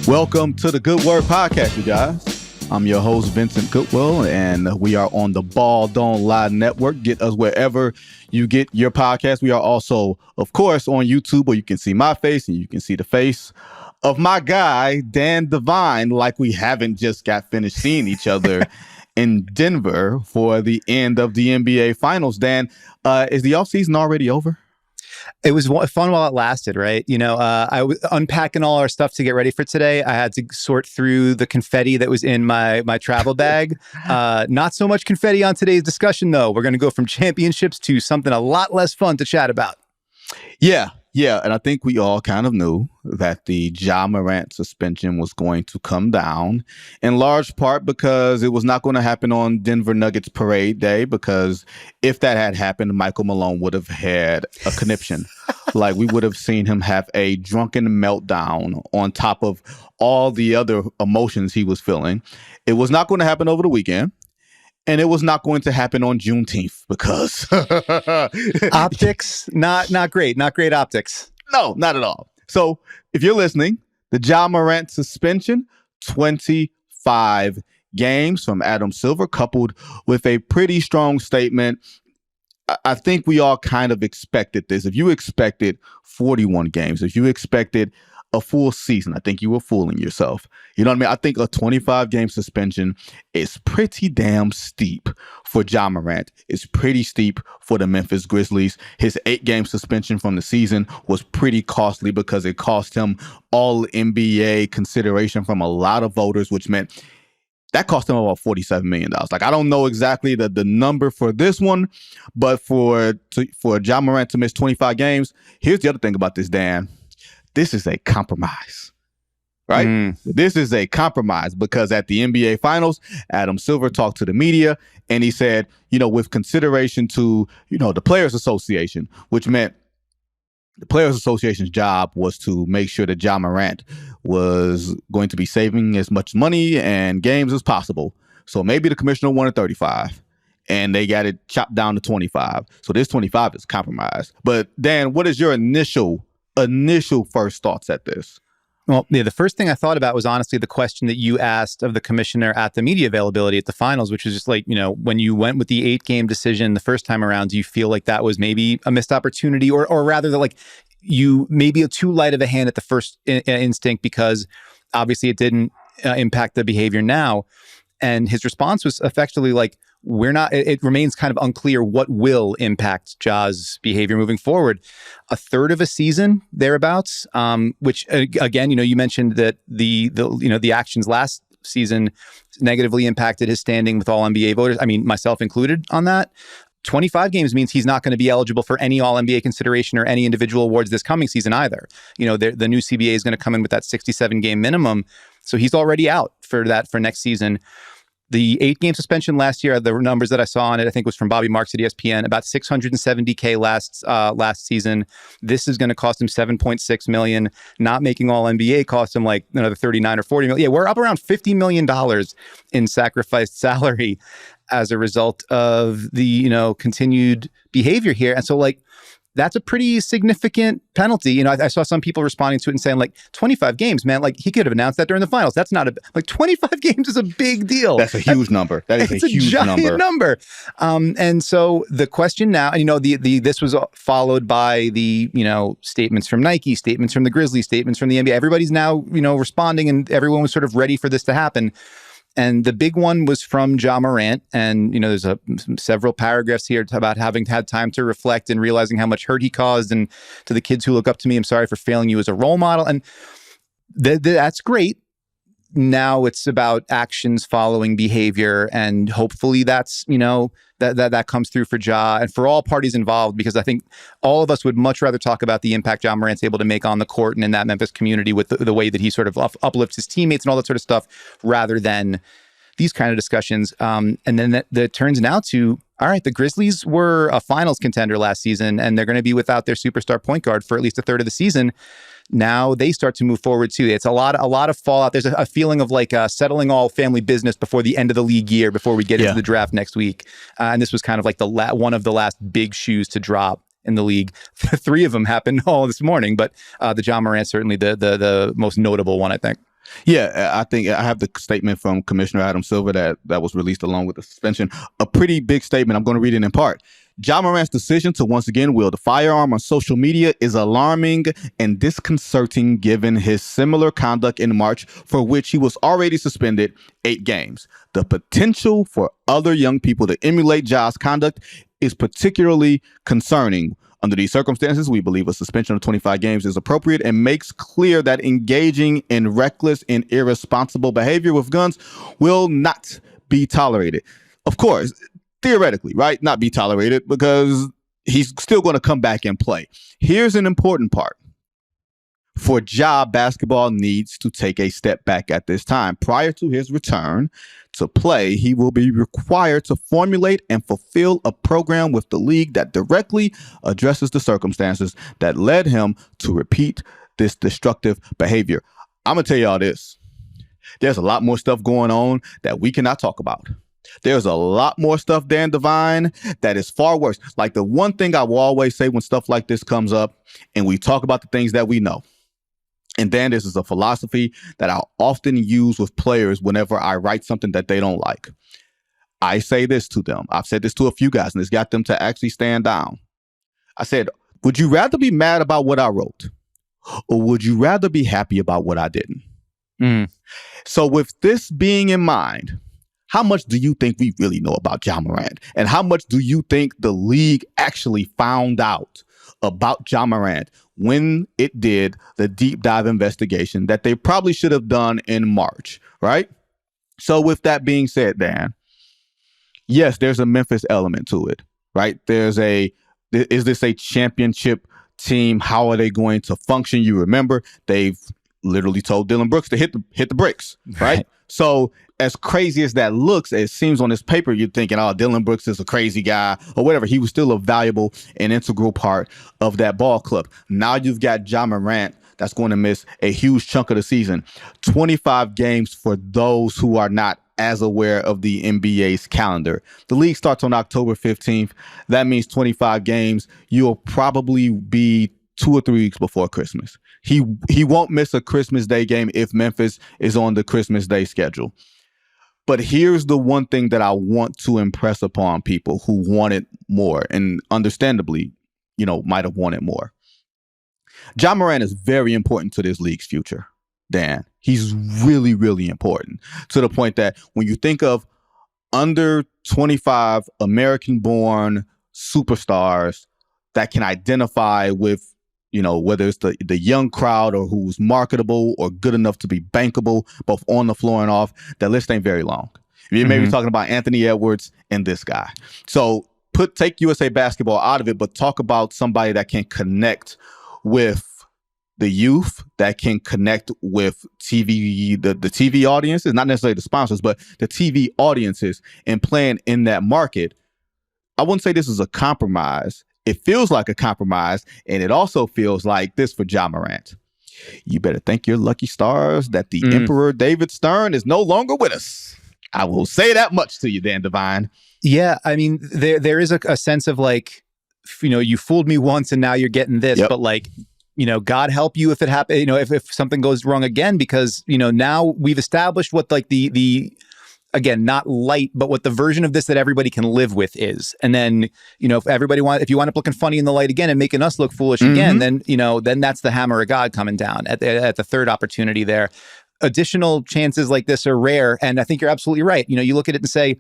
Welcome to the Good Word Podcast, you guys. I'm your host, Vincent Goodwill, and we are on the Ball Don't Lie Network. Get us wherever you get your podcast. We are also, of course, on YouTube, where you can see my face and you can see the face of my guy, Dan Devine, like we haven't just got finished seeing each other in Denver for the end of the NBA Finals. Dan, is the offseason already over? It was fun while it lasted, right? You know, I was unpacking all our stuff to get ready for today. I had to sort through the confetti that was in my travel bag. Not so much confetti on today's discussion, though. We're going to go from championships to something a lot less fun to chat about. Yeah, and I think we all kind of knew that the Ja Morant suspension was going to come down, in large part because it was not going to happen on Denver Nuggets parade day, because if that had happened, Michael Malone would have had a conniption. Like, we would have seen him have a drunken meltdown on top of all the other emotions he was feeling. It was not going to happen over the weekend. And it was not going to happen on Juneteenth because optics, not great optics. No, not at all. So if you're listening, the Ja Morant suspension, 25 games from Adam Silver, coupled with a pretty strong statement. I think we all kind of expected this. If you expected 41 games, if you expected a full season, I think you were fooling yourself. You know what I mean? I think a 25-game suspension is pretty damn steep for Ja Morant. It's pretty steep for the Memphis Grizzlies. His 8-game suspension from the season was pretty costly because it cost him all NBA consideration from a lot of voters, which meant that cost him about $47 million. Like, I don't know exactly the number for this one, but for Ja Morant to miss 25 games, here's the other thing about this, Dan. This is a compromise, right? This is a compromise because at the NBA Finals, Adam Silver talked to the media and he said, you know, with consideration to, you know, the Players Association, which meant the Players Association's job was to make sure that Ja Morant was going to be saving as much money and games as possible. So maybe the commissioner wanted 35 and they got it chopped down to 25. So this 25 is compromised. But Dan, what is your initial first thoughts at this? Well, yeah, the first thing I thought about was honestly the question that you asked of the commissioner at the media availability at the finals, which was just like, you know, when you went with the 8-game decision the first time around, do you feel like that was maybe a missed opportunity or rather that like you maybe a too light of a hand at the first instinct because obviously it didn't impact the behavior now? And his response was effectively like, it remains kind of unclear what will impact Ja's behavior moving forward. A third of a season thereabouts, which again, you know, you mentioned that the actions last season negatively impacted his standing with all NBA voters. I mean, myself included on that. 25 games means he's not going to be eligible for any All-NBA consideration or any individual awards this coming season either. You know, the new CBA is going to come in with that 67-game minimum. So he's already out for next season. The 8-game suspension last year, the numbers that I saw on it, I think was from Bobby Marks at ESPN, about $670K last season. This is going to cost him $7.6 million. Not making All NBA cost him like another $39 or $40 million. Yeah, we're up around $50 million in sacrificed salary as a result of the, you know, continued behavior here. And so like, that's a pretty significant penalty. You know, I saw some people responding to it and saying like 25 games, man, like he could have announced that during the finals. That's not like 25 games is a big deal. That's a huge number. That is a huge giant number. And so the question now, and you know, this was followed by the, you know, statements from Nike, statements from the Grizzlies, statements from the NBA. Everybody's now, you know, responding and everyone was sort of ready for this to happen. And the big one was from Ja Morant. And, you know, there's several paragraphs here about having had time to reflect and realizing how much hurt he caused. And to the kids who look up to me, I'm sorry for failing you as a role model. And that's great. Now it's about actions following behavior. And hopefully that's, you know, that comes through for Ja and for all parties involved, because I think all of us would much rather talk about the impact Ja Morant's able to make on the court and in that Memphis community with the way that he sort of uplifts his teammates and all that sort of stuff, rather than these kind of discussions. And then that turns now to, all right, the Grizzlies were a finals contender last season, and they're going to be without their superstar point guard for at least a third of the season. Now they start to move forward too. It's a lot of fallout. There's a feeling of like settling all family business before the end of the league year, before we get into the draft next week. And this was kind of like one of the last big shoes to drop in the league. 3 of them happened all this morning, but the Ja Morant certainly the most notable one, I think. Yeah, I think I have the statement from Commissioner Adam Silver that was released along with the suspension. A pretty big statement. I'm going to read it in part. Ja Morant's decision to once again wield a firearm on social media is alarming and disconcerting given his similar conduct in March, for which he was already suspended 8 games. The potential for other young people to emulate Ja's conduct is particularly concerning. Under these circumstances, we believe a suspension of 25 games is appropriate and makes clear that engaging in reckless and irresponsible behavior with guns will not be tolerated. Of course, theoretically, right? Not be tolerated because he's still going to come back and play. Here's an important part. For Ja, basketball needs to take a step back at this time. Prior to his return to play, he will be required to formulate and fulfill a program with the league that directly addresses the circumstances that led him to repeat this destructive behavior. I'm going to tell y'all this. There's a lot more stuff going on that we cannot talk about. There's a lot more stuff, Dan Devine, that is far worse. Like the one thing I will always say when stuff like this comes up and we talk about the things that we know. And Dan, this is a philosophy that I'll often use with players whenever I write something that they don't like. I say this to them. I've said this to a few guys, and it's got them to actually stand down. I said, would you rather be mad about what I wrote, or would you rather be happy about what I didn't? So with this being in mind, how much do you think we really know about Ja Morant? And how much do you think the league actually found out about Ja Morant when it did the deep dive investigation that they probably should have done in March, right? So with that being said, Dan, yes, there's a Memphis element to it, right? Is this a championship team? How are they going to function? You remember, they've literally told Dillon Brooks to hit the bricks, right? So as crazy as that looks, it seems on this paper, you're thinking, oh, Dillon Brooks is a crazy guy or whatever. He was still a valuable and integral part of that ball club. Now you've got Ja Morant that's going to miss a huge chunk of the season. 25 games for those who are not as aware of the NBA's calendar. The league starts on October 15th. That means 25 games. You'll probably be 2 or 3 weeks before Christmas. He won't miss a Christmas Day game if Memphis is on the Christmas Day schedule. But here's the one thing that I want to impress upon people who wanted more and understandably, might have wanted more. Ja Morant is very important to this league's future, Dan. He's really, really important to the point that when you think of under 25 American-born superstars that can identify with, whether it's the young crowd or who's marketable or good enough to be bankable, both on the floor and off, that list ain't very long. You may be talking about Anthony Edwards and this guy. So take USA Basketball out of it, but talk about somebody that can connect with the youth, that can connect with TV, the TV audiences, not necessarily the sponsors, but the TV audiences and playing in that market. I wouldn't say this is a compromise. It feels like a compromise, and it also feels like this for Ja Morant. You better thank your lucky stars that the Emperor David Stern is no longer with us. I will say that much to you, Dan Devine. Yeah, I mean, there is a sense of like, you fooled me once and now you're getting this, but like, God help you if it happens, if something goes wrong again, because, now we've established what like the again, not light, but what the version of this that everybody can live with is. And then, if you wind up looking funny in the light again and making us look foolish again, then that's the hammer of God coming down at the third opportunity there. Additional chances like this are rare. And I think you're absolutely right. You look at it and say,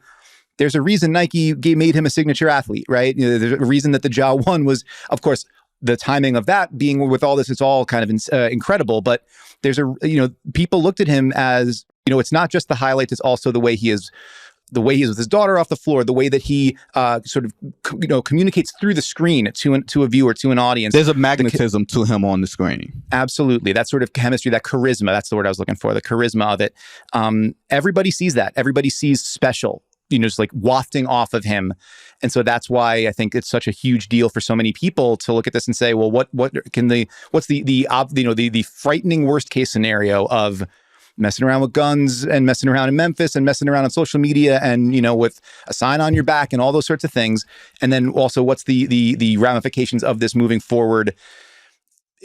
there's a reason Nike made him a signature athlete, right? There's a reason that the Ja 1 was, of course, the timing of that being with all this, it's all kind of incredible. But there's people looked at him as, it's not just the highlights, it's also the way he is with his daughter off the floor, the way that he sort of, communicates through the screen to a viewer, to an audience. There's a magnetism to him on the screen. Absolutely. That sort of chemistry, that charisma, that's the word I was looking for, the charisma of it. Everybody sees that. Everybody sees special, just like wafting off of him. And so that's why I think it's such a huge deal for so many people to look at this and say, well, what's the frightening worst case scenario of messing around with guns and messing around in Memphis and messing around on social media and, with a sign on your back and all those sorts of things. And then also what's the ramifications of this moving forward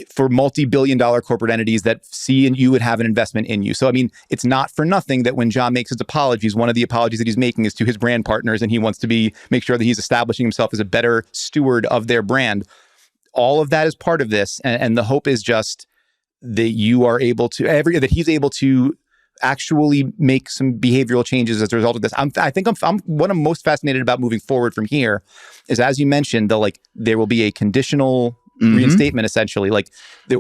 for multi-billion-dollar corporate entities that see and you would have an investment in you. So, I mean, it's not for nothing that when Ja makes his apologies, one of the apologies that he's making is to his brand partners, and he wants to make sure that he's establishing himself as a better steward of their brand. All of that is part of this, and the hope is just that you are able to that he's able to actually make some behavioral changes as a result of this. I think what I'm most fascinated about moving forward from here is, as you mentioned, there will be a conditional reinstatement, essentially. Like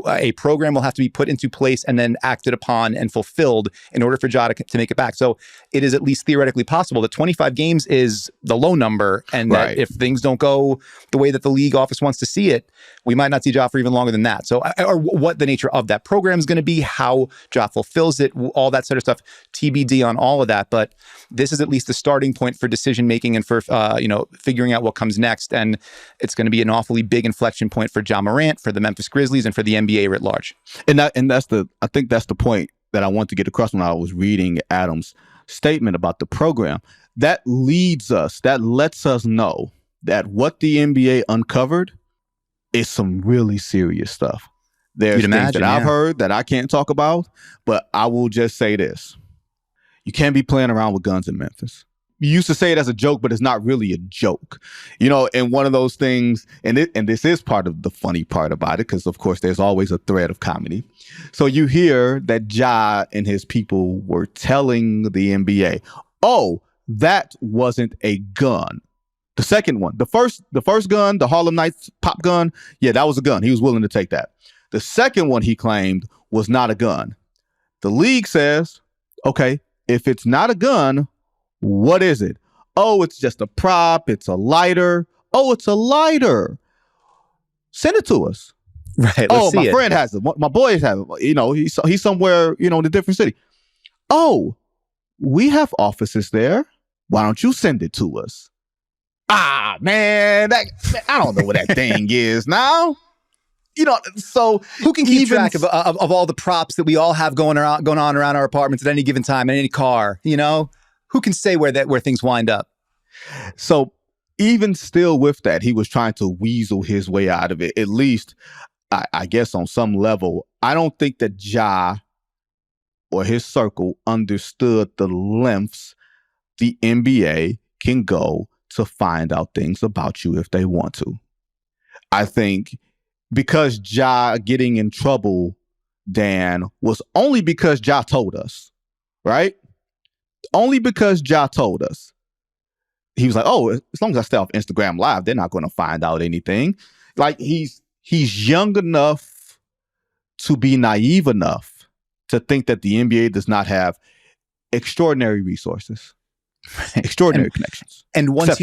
a program will have to be put into place and then acted upon and fulfilled in order for Ja to make it back. So it is at least theoretically possible that 25 games is the low number, and that if things don't go the way that the league office wants to see it, we might not see Ja for even longer than that. So, or what the nature of that program is going to be, how Ja fulfills it, all that sort of stuff, TBD on all of that. But this is at least the starting point for decision making and for figuring out what comes next. And it's going to be an awfully big inflection point for Ja Morant, for the Memphis Grizzlies, and for the NBA writ large. And I think that's the point that I want to get across when I was reading Adam's statement about the program. That lets us know that what the NBA uncovered is some really serious stuff. There's things that I've heard that I can't talk about, but I will just say this. You can't be playing around with guns in Memphis. You used to say it as a joke, but it's not really a joke. And one of those things, and this is part of the funny part about it, because of course there's always a thread of comedy. So you hear that Ja and his people were telling the NBA, oh, that wasn't a gun. The second one, the first gun, the Harlem Nights pop gun, yeah, that was a gun. He was willing to take that. The second one he claimed was not a gun. The league says, okay, if it's not a gun, what is it? Oh, it's just a prop. It's a lighter. Oh, it's a lighter. Send it to us. Right. Oh, my friend has it. My boys have it. He's somewhere, in a different city. Oh, we have offices there. Why don't you send it to us? Ah, man, I don't know what that thing is now. So who can keep track of all the props that we all have going on around our apartments at any given time in any car? Who can say where things wind up? So even still with that, he was trying to weasel his way out of it. At least, I guess on some level, I don't think that Ja or his circle understood the lengths the NBA can go to find out things about you if they want to. I think because Ja getting in trouble, Dan, was only because Ja told us, right? Only because Ja told us. He was like, oh, as long as I stay off Instagram Live, they're not going to find out anything. Like, he's young enough to be naive enough to think that the NBA does not have extraordinary resources, extraordinary connections. And once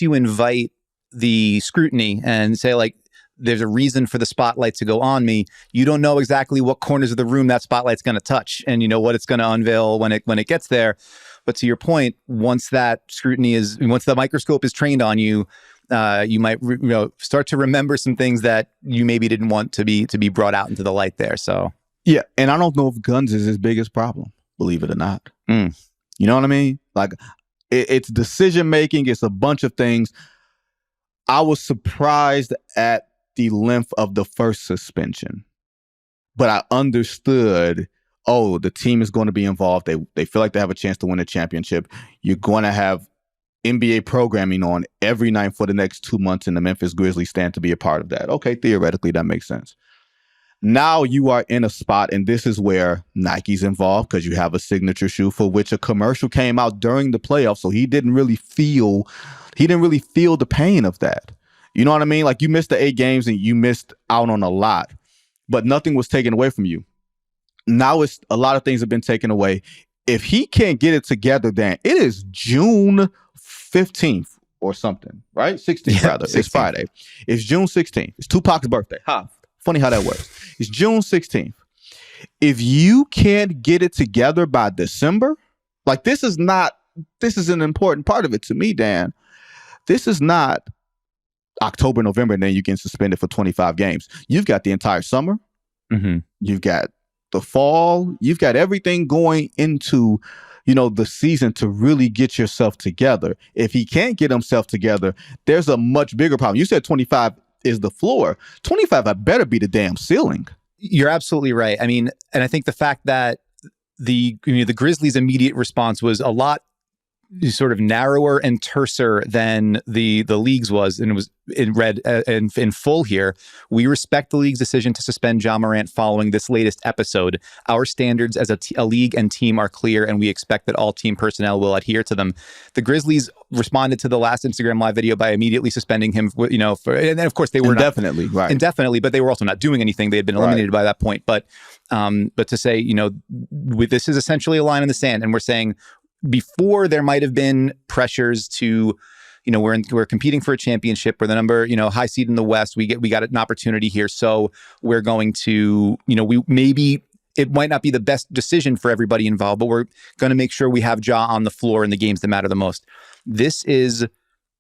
you invite the scrutiny and say, like, there's a reason for the spotlight to go on me, you don't know exactly what corners of the room that spotlight's going to touch, and what it's going to unveil when it gets there. But to your point, once the microscope is trained on you, you might start to remember some things that you maybe didn't want to be brought out into the light there. So yeah, and I don't know if guns is his biggest problem, believe it or not. You know what I mean? Like, it's decision making. It's a bunch of things. I was surprised at the length of the first suspension, but I understood, oh, the team is going to be involved. They feel like they have a chance to win a championship. You're going to have NBA programming on every night for the next 2 months, and the Memphis Grizzlies stand to be a part of that. Okay, theoretically, that makes sense. Now you are in a spot, and this is where Nike's involved, because you have a signature shoe for which a commercial came out during the playoffs, so he didn't really feel the pain of that. You know what I mean? Like, you missed the 8 games and you missed out on a lot, but nothing was taken away from you. Now it's a lot of things have been taken away. If he can't get it together, then it is June 15th or something, right? 16th, rather. 16th. It's Friday. It's June 16th. It's Tupac's birthday. Funny how that works. It's June 16th. If you can't get it together by December, like, this is an important part of it to me, Dan. This is not October, November, and then you get suspended for 25 games. You've got the entire summer. Mm-hmm. You've got the fall. You've got everything going into, the season to really get yourself together. If he can't get himself together, there's a much bigger problem. You said 25 is the floor. 25 had better be the damn ceiling. You're absolutely right. I mean, and I think the fact that the Grizzlies' immediate response was a lot sort of narrower and terser than the league's was, and it was in full here. We respect the league's decision to suspend Ja Morant following this latest episode. Our standards as a league and team are clear, and we expect that all team personnel will adhere to them. The Grizzlies responded to the last Instagram live video by immediately suspending him, and of course they were indefinitely, but they were also not doing anything. They had been eliminated by that point. But to say, this is essentially a line in the sand, and we're saying, before there might have been pressures to, we're competing for a championship. We're the number, high seed in the West. We got an opportunity here. So we're going to, it might not be the best decision for everybody involved, but we're going to make sure we have Ja on the floor in the games that matter the most. This is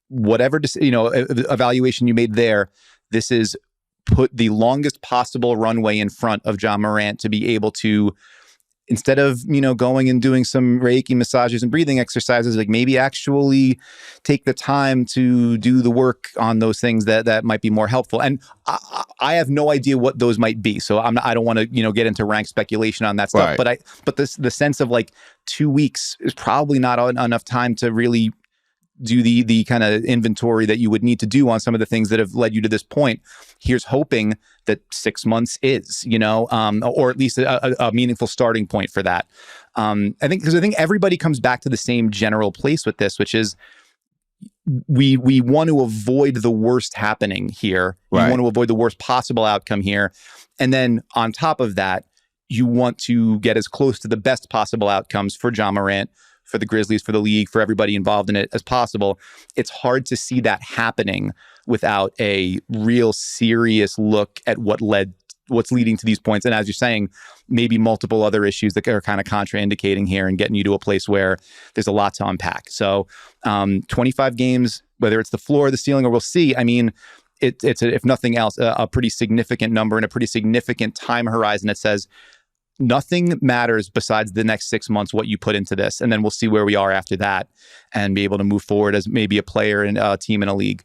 whatever, evaluation you made there. This is put the longest possible runway in front of Ja Morant to be able to, instead of, going and doing some Reiki massages and breathing exercises, like maybe actually take the time to do the work on those things that might be more helpful. And I have no idea what those might be. So I don't want to, get into rank speculation on that stuff. Right. But the sense of like 2 weeks is probably not enough time to really do the kind of inventory that you would need to do on some of the things that have led you to this point. Here's hoping that 6 months is, or at least a meaningful starting point for that. I think everybody comes back to the same general place with this, which is we want to avoid the worst happening here. Right. You want to avoid the worst possible outcome here. And then on top of that, you want to get as close to the best possible outcomes for Ja Morant, for the Grizzlies, for the league, for everybody involved in it as possible. It's hard to see that happening without a real serious look at what's leading to these points. And as you're saying, maybe multiple other issues that are kind of contraindicating here and getting you to a place where there's a lot to unpack. So 25 games, whether it's the floor or the ceiling, or we'll see. I mean, it's if nothing else, a pretty significant number and a pretty significant time horizon that says, nothing matters besides the next 6 months, what you put into this. And then we'll see where we are after that and be able to move forward as maybe a player and a team in a league.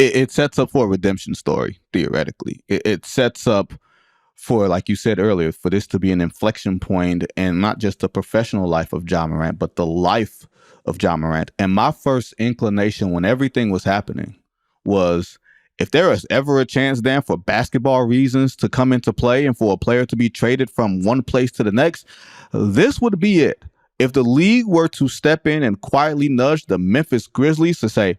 It sets up for a redemption story, theoretically. It sets up for, like you said earlier, for this to be an inflection point in not just the professional life of Ja Morant, but the life of Ja Morant. And my first inclination when everything was happening was, if there is ever a chance, Dan, for basketball reasons to come into play and for a player to be traded from one place to the next, this would be it. If the league were to step in and quietly nudge the Memphis Grizzlies to say,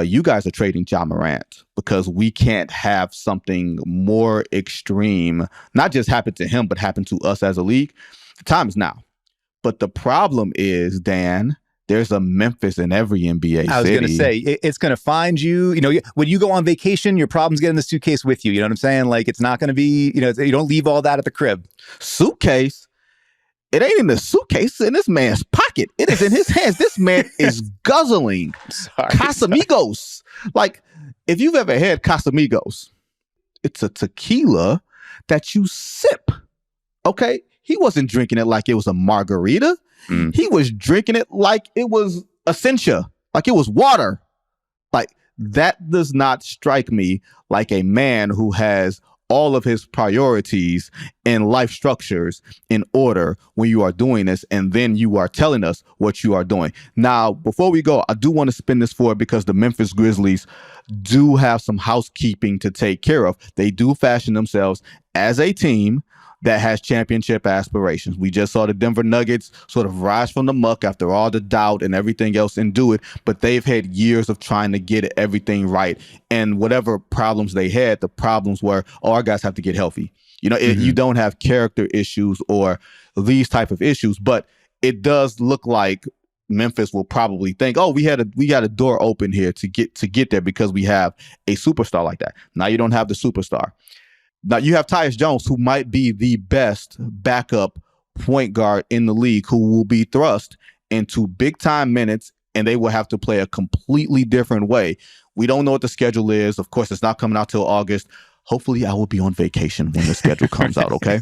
you guys are trading Ja Morant because we can't have something more extreme, not just happen to him, but happen to us as a league, the time is now. But the problem is, Dan, there's a Memphis in every NBA city. I was going to say, it's going to find you. When you go on vacation, your problems get in the suitcase with you. You know what I'm saying? Like, it's not going to be, you don't leave all that at the crib. Suitcase? It ain't in the suitcase. It's in this man's pocket. It is in his hands. This man is guzzling Casamigos. Like, if you've ever had Casamigos, it's a tequila that you sip. Okay? He wasn't drinking it like it was a margarita. He was drinking it like it was Essentia, like it was water. Like, that does not strike me like a man who has all of his priorities and life structures in order when you are doing this, and then you are telling us what you are doing. Now, before we go, I do want to spin this forward because the Memphis Grizzlies do have some housekeeping to take care of. They do fashion themselves as a team that has championship aspirations. We just saw the Denver Nuggets sort of rise from the muck after all the doubt and everything else and do it, but they've had years of trying to get everything right. And whatever problems they had, the problems were, our guys have to get healthy. You don't have character issues or these type of issues, but it does look like Memphis will probably think, oh, we got a door open here to get there because we have a superstar like that. Now you don't have the superstar. Now, you have Tyus Jones, who might be the best backup point guard in the league, who will be thrust into big-time minutes, and they will have to play a completely different way. We don't know what the schedule is. Of course, it's not coming out till August. Hopefully, I will be on vacation when the schedule comes out, okay?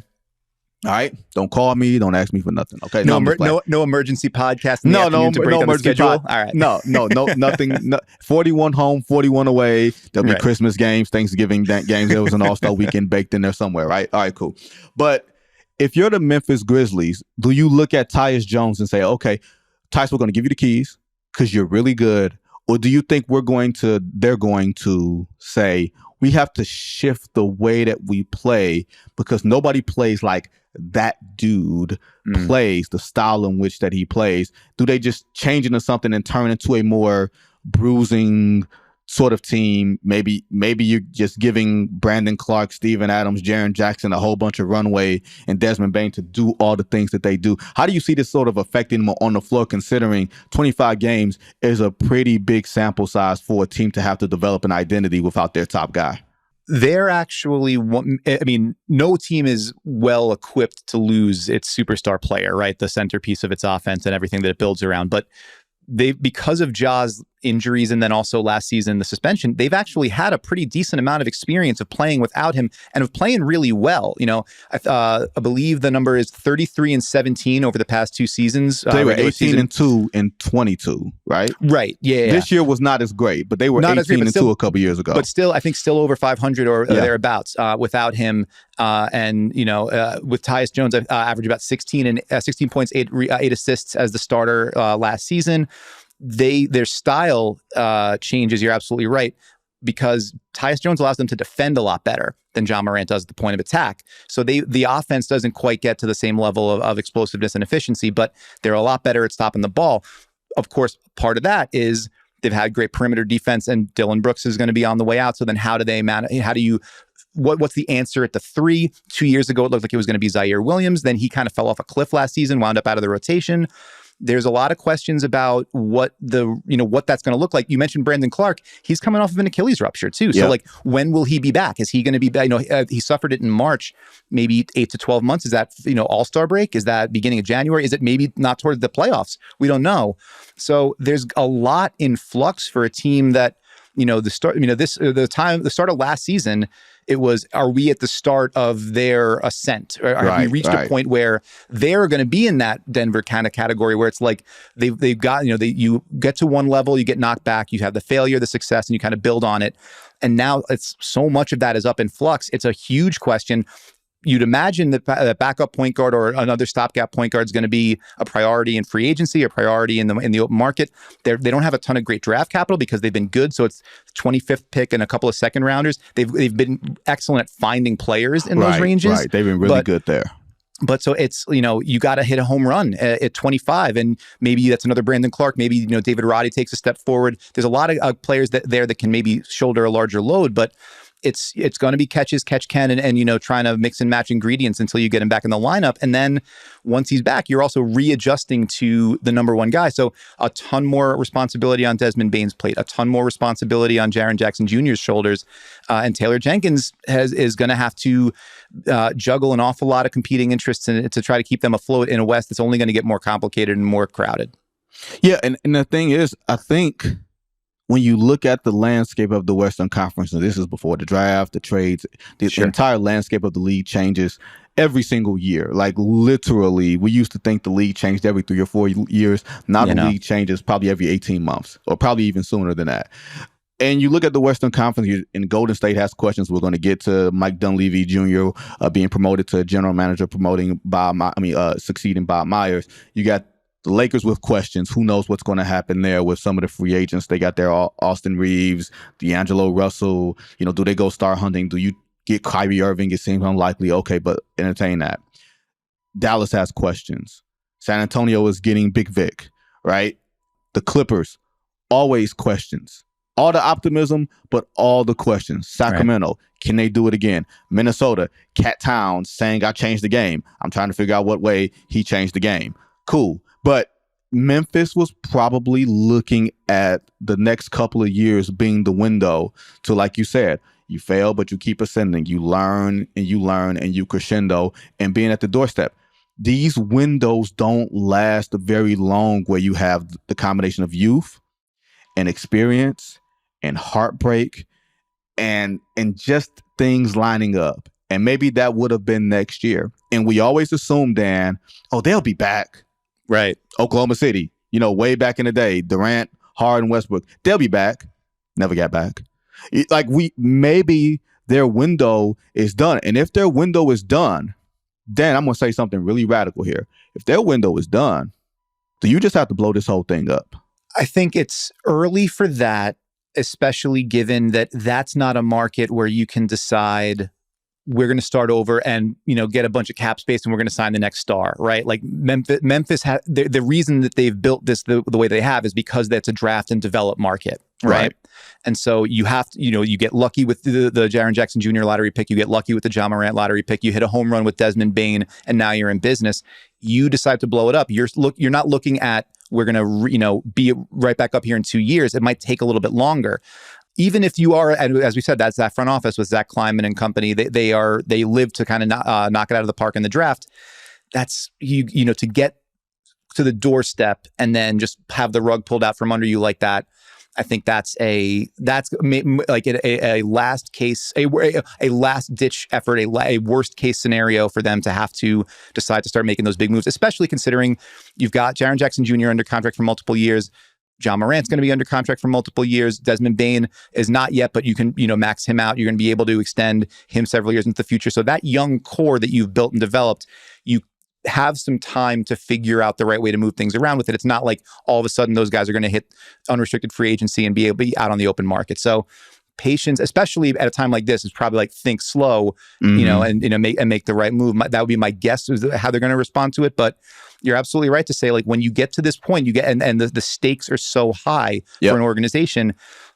All right, don't call me. Don't ask me for nothing. Okay, no, no emergency podcast. In the afternoon to break up the schedule. All right, nothing. No, 41 home, 41 away. There'll be Right. Christmas games, Thanksgiving games. There was an All-Star weekend baked in there somewhere, right? All right, cool. But if you're the Memphis Grizzlies, do you look at Tyus Jones and say, okay, Tyus, we're going to give you the keys because you're really good, or do you think they're going to say we have to shift the way that we play because nobody plays like that dude plays, the style in which that he plays? Do they just change into something and turn into a more bruising sort of team? Maybe you're just giving Brandon Clark, Steven Adams, Jaren Jackson a whole bunch of runway and Desmond Bane to do all the things that they do. How do you see this sort of affecting them on the floor, considering 25 games is a pretty big sample size for a team to have to develop an identity without their top guy? They're actually, I mean, no team is well equipped to lose its superstar player, right? The centerpiece of its offense and everything that it builds around. But because of Ja's injuries and then also last season, the suspension, they've actually had a pretty decent amount of experience of playing without him and of playing really well. You know, I believe the number is 33-17 over the past two seasons. They were 18-2 and 22, right? Right. Yeah. This year was not as great, but they were 18-2 a couple years ago. But still, I think still over 500 or thereabouts without him. And, you know, with Tyus Jones, averaged about 16 points, 8 assists as the starter last season. Their style changes. You're absolutely right, because Tyus Jones allows them to defend a lot better than Ja Morant does at the point of attack. So the offense doesn't quite get to the same level of explosiveness and efficiency, but they're a lot better at stopping the ball. Of course, part of that is they've had great perimeter defense, and Dylan Brooks is going to be on the way out. So then how do they manage? How do you? What's the answer at the 3? 2 years ago, it looked like it was going to be Zaire Williams. Then he kind of fell off a cliff last season, wound up out of the rotation. There's a lot of questions about what that's going to look like. You mentioned Brandon Clark. He's coming off of an Achilles rupture too. So like, when will he be back? Is he going to be back? You know, he suffered it in March, maybe 8 to 12 months. Is that, All-Star break? Is that beginning of January? Is it maybe not toward the playoffs? We don't know. So there's a lot in flux for a team that, the start of last season, it was, are we at the start of their ascent? Or have we reached a point where they're going to be in that Denver kind of category where it's like they've got, you get to one level, you get knocked back, you have the failure, the success, and you kind of build on it. And now it's so much of that is up in flux. It's a huge question. You'd imagine that a backup point guard or another stopgap point guard is going to be a priority in free agency, a priority in the open market. They don't have a ton of great draft capital because they've been good. So it's 25th pick and a couple of second rounders. They've been excellent at finding players in those ranges. Right, they've been really good there. But so it's, you got to hit a home run at 25, and maybe that's another Brandon Clark. Maybe, David Roddy takes a step forward. There's a lot of players that can maybe shoulder a larger load, but it's going to be catch can, and trying to mix and match ingredients until you get him back in the lineup. And then once he's back, you're also readjusting to the number one guy. So a ton more responsibility on Desmond Bane's plate, a ton more responsibility on Jaren Jackson Jr.'s shoulders. And Taylor Jenkins is going to have to juggle an awful lot of competing interests to try to keep them afloat in a West that's only going to get more complicated and more crowded. Yeah, and the thing is, I think when you look at the landscape of the Western Conference, and this is before the draft, the trades, the entire landscape of the league changes every single year. Like, literally, we used to think the league changed every 3 or 4 years. Now the league changes probably every 18 months, or probably even sooner than that. And you look at the Western Conference, and Golden State has questions. We're going to get to Mike Dunleavy Jr. Being promoted to general manager, succeeding Bob Myers. You got the Lakers with questions. Who knows what's going to happen there with some of the free agents? They got their Austin Reeves, D'Angelo Russell. Do they go star hunting? Do you get Kyrie Irving? It seems unlikely. Okay, but entertain that. Dallas has questions. San Antonio is getting Big Vic, right? The Clippers, always questions. All the optimism, but all the questions. Sacramento, can they do it again? Minnesota, Cat Towns saying, I changed the game. I'm trying to figure out what way he changed the game. Cool. But Memphis was probably looking at the next couple of years being the window to, like you said, you fail, but you keep ascending. You learn and you crescendo, and being at the doorstep. These windows don't last very long where you have the combination of youth and experience and heartbreak and just things lining up. And maybe that would have been next year. And we always assume, Dan, they'll be back. Right. Oklahoma City, way back in the day, Durant, Harden, Westbrook, they'll be back. Never got back. Maybe their window is done. And if their window is done, Dan, I'm going to say something really radical here. If their window is done, do you just have to blow this whole thing up? I think it's early for that, especially given that that's not a market where you can decide we're going to start over and, get a bunch of cap space and we're going to sign the next star, right? Like Memphis the reason that they've built this the way they have is because that's a draft and develop market, right? And so you have to, you get lucky with the Jaren Jackson Jr. lottery pick, you get lucky with the Ja Morant lottery pick, you hit a home run with Desmond Bane, and now you're in business. You decide to blow it up. You're not looking at, we're going to, be right back up here in 2 years. It might take a little bit longer. Even if you are, and as we said, that's that front office with Zach Kleiman and company. They live to kind of knock it out of the park in the draft. That's to get to the doorstep and then just have the rug pulled out from under you like that. I think that's like a last case, a last ditch effort, a worst case scenario for them to have to decide to start making those big moves, especially considering you've got Jaren Jackson Jr. under contract for multiple years. Ja Morant's going to be under contract for multiple years. Desmond Bane is not yet, but you can, max him out. You're going to be able to extend him several years into the future. So that young core that you've built and developed, you have some time to figure out the right way to move things around with it. It's not like all of a sudden those guys are going to hit unrestricted free agency and be able to be out on the open market. So patience, especially at a time like this, is probably like think slow, and make the right move. That would be my guess is how they're going to respond to it. But you're absolutely right to say, like, when you get to this point, you get and the stakes are so high for an organization.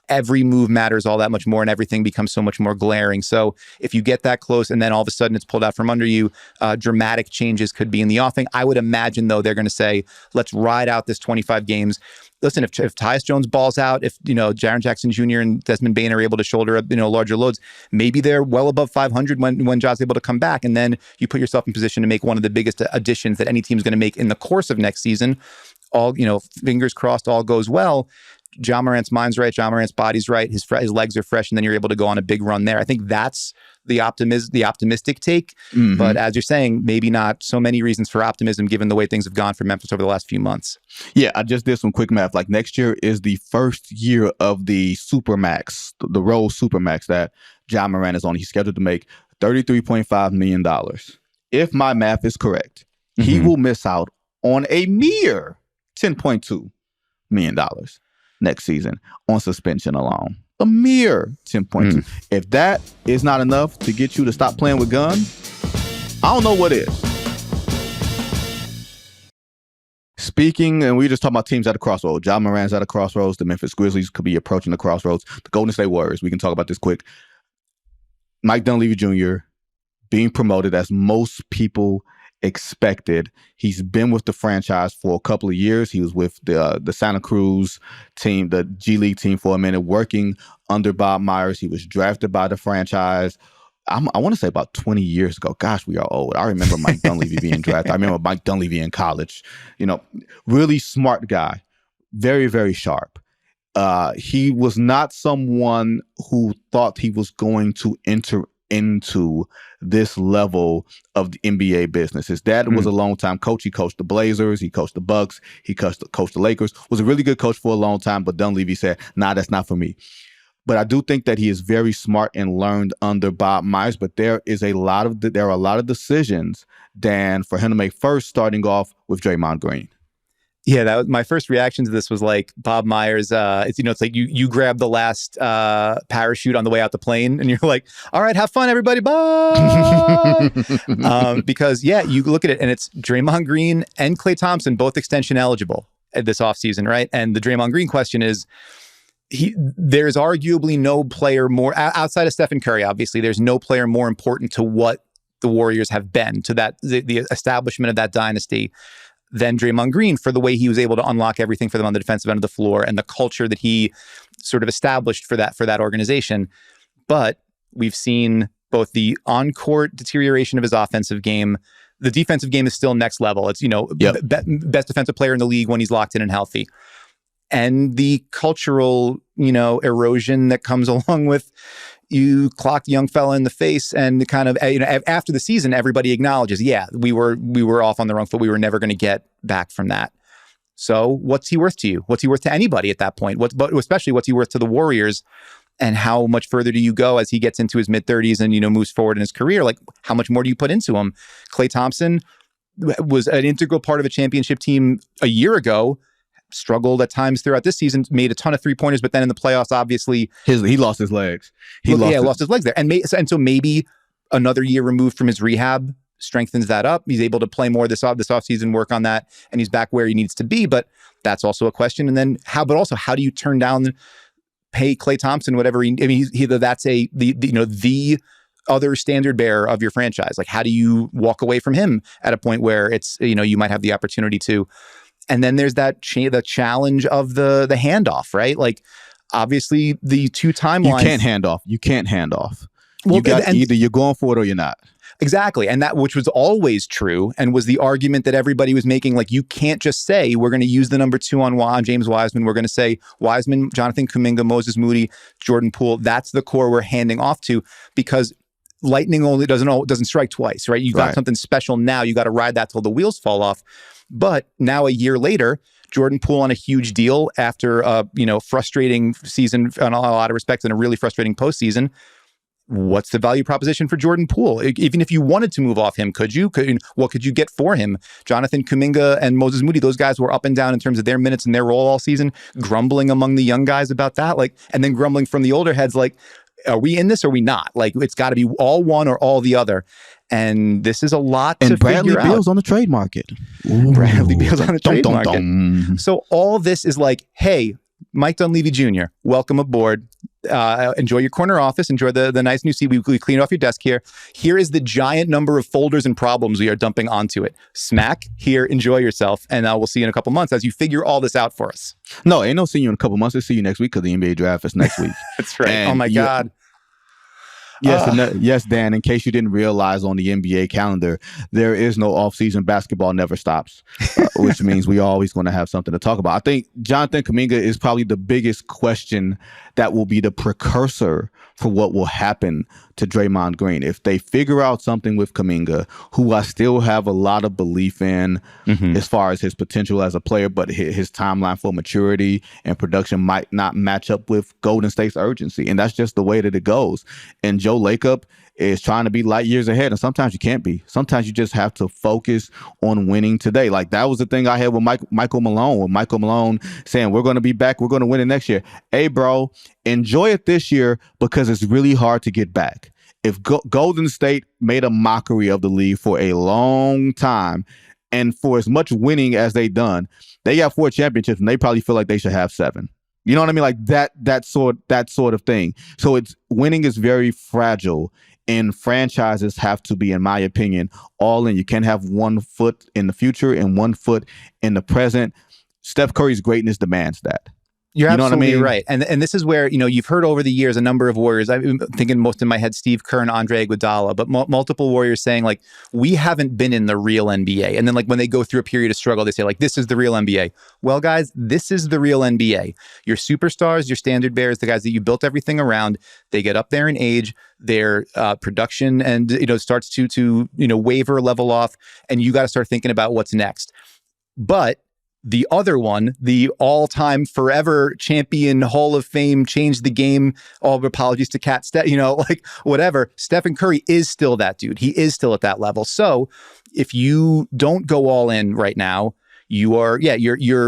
Every move matters all that much more, and everything becomes so much more glaring. So if you get that close and then all of a sudden it's pulled out from under you, dramatic changes could be in the offing. I would imagine, though, they're going to say, let's ride out this 25 games. Listen, if Tyus Jones balls out, if Jaren Jackson Jr. and Desmond Bane are able to shoulder up larger loads, maybe they're well above 500 when Ja's able to come back, and then you put yourself in position to make one of the biggest additions that any team's going to make in the course of next season. All fingers crossed, all goes well. Ja Morant's mind's right, Ja Morant's body's right, his legs are fresh, and then you're able to go on a big run there. I think that's the optimistic take. Mm-hmm. But as you're saying, maybe not so many reasons for optimism given the way things have gone for Memphis over the last few months. Yeah, I just did some quick math. Like, next year is the first year of the Supermax, the Rose Supermax that Ja Morant is on. He's scheduled to make $33.5 million. If my math is correct, he will miss out on a mere $10.2 million next season on suspension alone. A mere 10.2. If that is not enough to get you to stop playing with guns, I don't know what is. Speaking, and we just talking about teams at a crossroads. Ja Morant's at a crossroads. The Memphis Grizzlies could be approaching the crossroads. The Golden State Warriors, we can talk about this quick. Mike Dunleavy Jr. being promoted as most people expected. He's been with the franchise for a couple of years. He was with the Santa Cruz team, the G League team, for a minute, working under Bob Myers. He was drafted by the franchise, I want to say about 20 years ago. Gosh, we are old. I remember Mike Dunleavy being drafted. I remember Mike Dunleavy in college. Really smart guy, very, very sharp. He was not someone who thought he was going to enter into this level of the NBA business. His dad was a longtime coach. He coached the Blazers. He coached the Bucks. He coached the Lakers. Was a really good coach for a long time, but Dunleavy said, nah, that's not for me. But I do think that he is very smart and learned under Bob Myers, but there are a lot of decisions, Dan, for him to make, first starting off with Draymond Green. Yeah, that was my first reaction to this. Was like Bob Myers. It's like you grab the last parachute on the way out the plane, and you're like, "All right, have fun, everybody, bye." Because you look at it, and it's Draymond Green and Klay Thompson both extension eligible this offseason, right? And the Draymond Green question is, there's arguably no player more outside of Stephen Curry. Obviously, there's no player more important to what the Warriors have been to that the establishment of that dynasty than Draymond Green, for the way he was able to unlock everything for them on the defensive end of the floor and the culture that he sort of established for that organization. But we've seen both the on-court deterioration of his offensive game. The defensive game is still next level. It's, best defensive player in the league when he's locked in and healthy. And the cultural, erosion that comes along with, you clocked young fella in the face, and kind of, after the season, everybody acknowledges, yeah, we were off on the wrong foot. We were never going to get back from that. So what's he worth to you? What's he worth to anybody at that point? But especially what's he worth to the Warriors? And how much further do you go as he gets into his mid-30s and, moves forward in his career? Like, how much more do you put into him? Klay Thompson was an integral part of a championship team a year ago, struggled at times throughout this season, made a ton of three-pointers, but then in the playoffs, obviously... he lost his legs. Lost his legs there. And so maybe another year removed from his rehab strengthens that up. He's able to play more this offseason, work on that, and he's back where he needs to be. But that's also a question. And then how do you turn down, pay Klay Thompson whatever that's the other standard bearer of your franchise. Like, how do you walk away from him at a point where it's, you might have the opportunity to? And then there's that the challenge of the handoff, right? Like, obviously the two timelines. You can't hand off. Well, either you're going for it or you're not. Exactly. And that, which was always true, and was the argument that everybody was making. Like, you can't just say, we're going to use the number 2 on James Wiseman. We're going to say Wiseman, Jonathan Kuminga, Moses Moody, Jordan Poole. That's the core we're handing off to, because lightning only doesn't strike twice, right? You got something special now. You got to ride that till the wheels fall off. But now, a year later, Jordan Poole on a huge deal after a frustrating season in a lot of respects, and a really frustrating postseason. What's the value proposition for Jordan Poole? Even if you wanted to move off him, what could you get for him? Jonathan Kuminga and Moses Moody, those guys were up and down in terms of their minutes and their role all season, grumbling among the young guys about that, and then grumbling from the older heads, like, are we in this or are we not? Like, it's got to be all one or all the other. And this is a lot to figure out. And Bradley Beal's on the trade market. Bradley Beal's on the trade market. So all this is like, hey, Mike Dunleavy Jr., welcome aboard. Enjoy your corner office. Enjoy the nice new seat. We clean off your desk here. Here is the giant number of folders and problems we are dumping onto it. Smack, here, enjoy yourself. And we'll see you in a couple months as you figure all this out for us. No, ain't no seeing you in a couple months. We'll see you next week, because the NBA draft is next week. That's right. And my God. Yes, Dan, in case you didn't realize, on the NBA calendar, there is no off-season. Basketball never stops, which means we always going to have something to talk about. I think Jonathan Kuminga is probably the biggest question that will be the precursor for what will happen to Draymond Green. If they figure out something with Kuminga, who I still have a lot of belief in as far as his potential as a player, but his timeline for maturity and production might not match up with Golden State's urgency. And that's just the way that it goes. And Joe Lacob is trying to be light years ahead, and sometimes you can't be. Sometimes you just have to focus on winning today. Like, that was the thing I had with Michael Malone, when Michael Malone saying, we're going to be back, we're going to win it next year. Hey, bro, enjoy it this year, because it's really hard to get back. If Golden State made a mockery of the league for a long time, and for as much winning as they done, they got 4 championships, and they probably feel like they should have 7. You know what I mean? Like that sort of thing. So winning is very fragile, and franchises have to be, in my opinion, all in. You can't have one foot in the future and one foot in the present. Steph Curry's greatness demands that. You're absolutely what I mean? right. And this is where, you've heard over the years a number of Warriors, I'm thinking most in my head, Steve Kerr and Andre Iguodala, but multiple Warriors saying, like, we haven't been in the real NBA. And then, like, when they go through a period of struggle, they say, like, this is the real NBA. Well, guys, this is the real NBA. Your superstars, your standard bearers, the guys that you built everything around, they get up there in age, their production and, starts to waver, level off, and you got to start thinking about what's next. But the other one, the all-time forever champion, Hall of Fame, changed the game, all apologies to Cat, whatever. Stephen Curry is still that dude. He is still at that level. So if you don't go all in right now, you're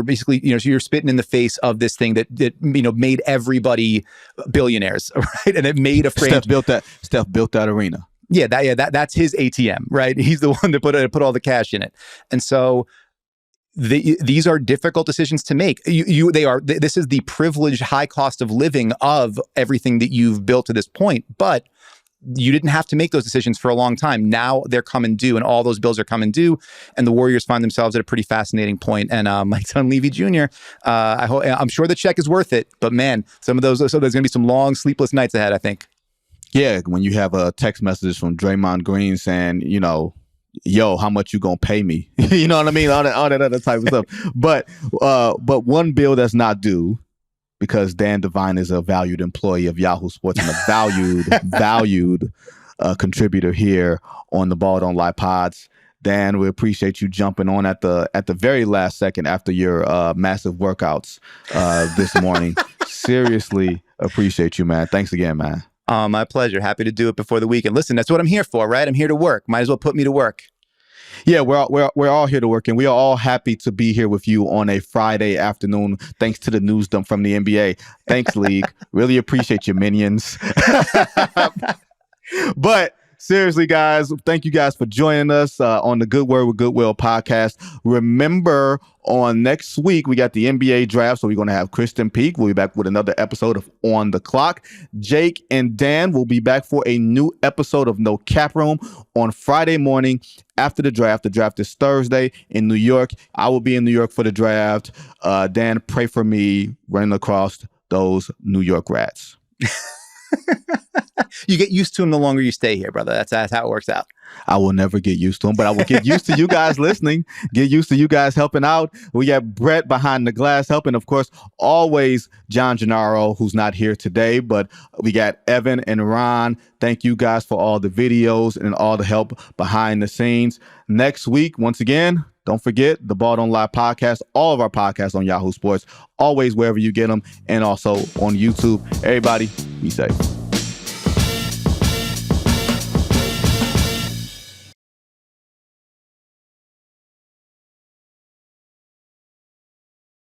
basically, you're spitting in the face of this thing that made everybody billionaires, right? And it made a franchise. Steph built that arena. Yeah, that's his ATM, right? He's the one that put all the cash in it. And so these are difficult decisions to make. This is the privileged high cost of living of everything that you've built to this point, but you didn't have to make those decisions for a long time. Now they're coming due, and all those bills are coming due, and the Warriors find themselves at a pretty fascinating point. And Mike Dunleavy Jr., I'm sure the check is worth it, but man, so there's going to be some long sleepless nights ahead, I think. Yeah, when you have a text message from Draymond Green saying, yo, how much you gonna pay me? You know what I mean? All that other type of stuff. But one bill that's not due because Dan Devine is a valued employee of Yahoo Sports and a valued contributor here on the Ball Don't Lie Pods. Dan, we appreciate you jumping on at the very last second after your massive workouts this morning. Seriously appreciate you, man. Thanks again, man. My pleasure. Happy to do it before the weekend. Listen, that's what I'm here for, right? I'm here to work. Might as well put me to work. Yeah, we're all here to work, and we are all happy to be here with you on a Friday afternoon. Thanks to the news dump from the NBA. Thanks, League. Really appreciate your minions. But seriously, guys, thank you guys for joining us on the Good Word with Goodwill podcast. Remember, on next week, we got the NBA draft, so we're going to have Kristen Peak. We'll be back with another episode of On the Clock. Jake and Dan will be back for a new episode of No Cap Room on Friday morning after the draft. The draft is Thursday in New York. I will be in New York for the draft. Dan, pray for me running across those New York Rats. You get used to them the longer you stay here, brother. That's how it works out. I will never get used to them, but I will get used to you guys listening, get used to you guys helping out. We got Brett behind the glass helping, of course, always John Gennaro, who's not here today, but we got Evan and Ron. Thank you guys for all the videos and all the help behind the scenes. Next week, once again, don't forget the Ball Don't Lie podcast, all of our podcasts on Yahoo Sports, always wherever you get them, and also on YouTube. Everybody, be safe.